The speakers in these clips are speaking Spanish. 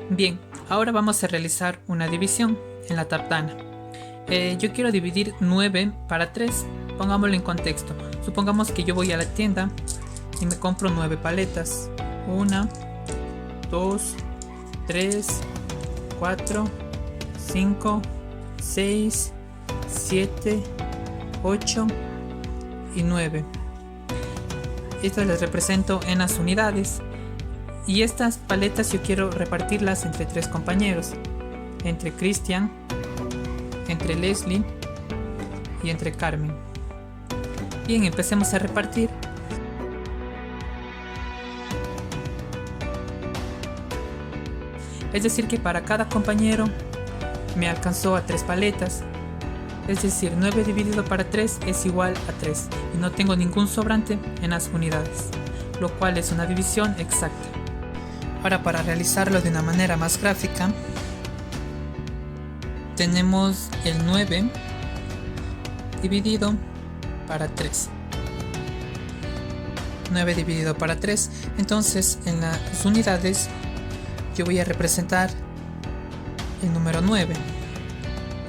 Bien, ahora vamos a realizar una división en la tartana. Yo quiero dividir 9 para 3. Pongámoslo en contexto. Supongamos que yo voy a la tienda y me compro 9 paletas. 1, 2, 3, 4, 5, 6, 7, 8 y 9. Estas las represento en las unidades. Y estas paletas yo quiero repartirlas entre 3 compañeros. Entre Cristian, entre Leslie y entre Carmen. Bien, empecemos a repartir. Es decir que para cada compañero me alcanzó a 3 paletas. Es decir, 9 dividido para 3 es igual a 3. Y no tengo ningún sobrante en las unidades, lo cual es una división exacta. Ahora, para realizarlo de una manera más gráfica, tenemos el 9 dividido para 3. 9 dividido para 3. Entonces, en las unidades, yo voy a representar el número 9.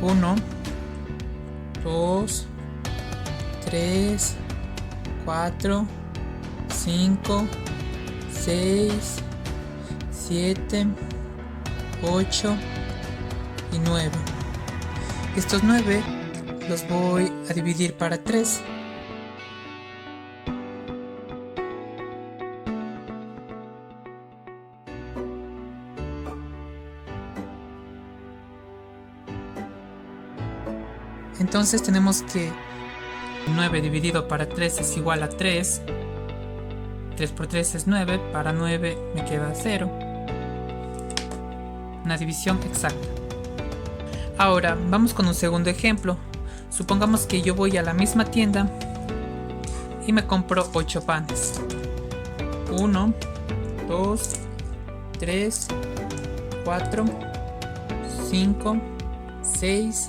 1, 2, 3, 4, 5, 6, 7, 8 y 9. Estos 9 los voy a dividir para 3. Entonces tenemos que 9 dividido para 3 es igual a 3. 3 por 3 es 9. Para 9 me queda 0. Una división exacta. Ahora vamos con un segundo ejemplo. Supongamos que yo voy a la misma tienda y me compro 8 panes. 1, 2, 3, 4, 5, 6,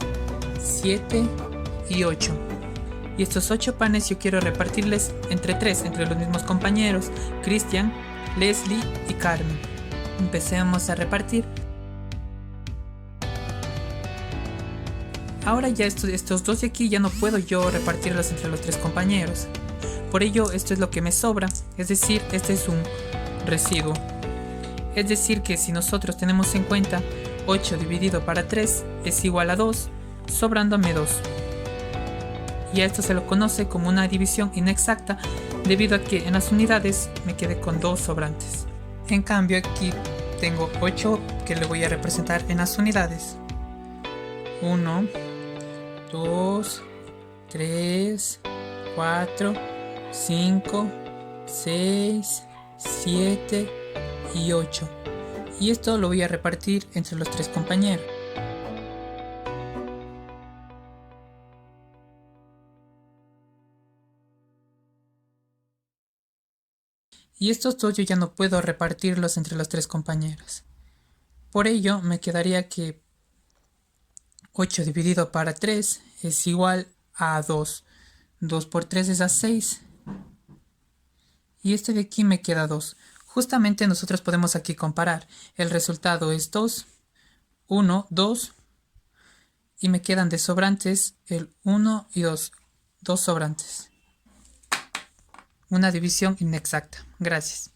7 y 8. Y estos 8 panes yo quiero repartirles entre 3, entre los mismos compañeros, Cristian, Leslie y Carmen. Empecemos a repartir. Ahora ya estos dos de aquí ya no puedo yo repartirlos entre los 3 compañeros. Por ello esto es lo que me sobra, es decir, este es un residuo. Es decir que si nosotros tenemos en cuenta 8 dividido para 3 es igual a 2, sobrándome 2. Y a esto se lo conoce como una división inexacta debido a que en las unidades me quedé con 2 sobrantes. En cambio aquí tengo 8 que le voy a representar en las unidades. 1, 2, 3, 4, 5, 6, 7 y 8. Y esto lo voy a repartir entre los 3 compañeros. Y estos 2 yo ya no puedo repartirlos entre los 3 compañeros. Por ello me quedaría que 8 dividido para 3 es igual a 2. 2 por 3 es a 6. Y este de aquí me queda 2. Justamente nosotros podemos aquí comparar. El resultado es 2, 1, 2. Y me quedan de sobrantes el 1 y 2. 2 sobrantes. Una división inexacta. Gracias.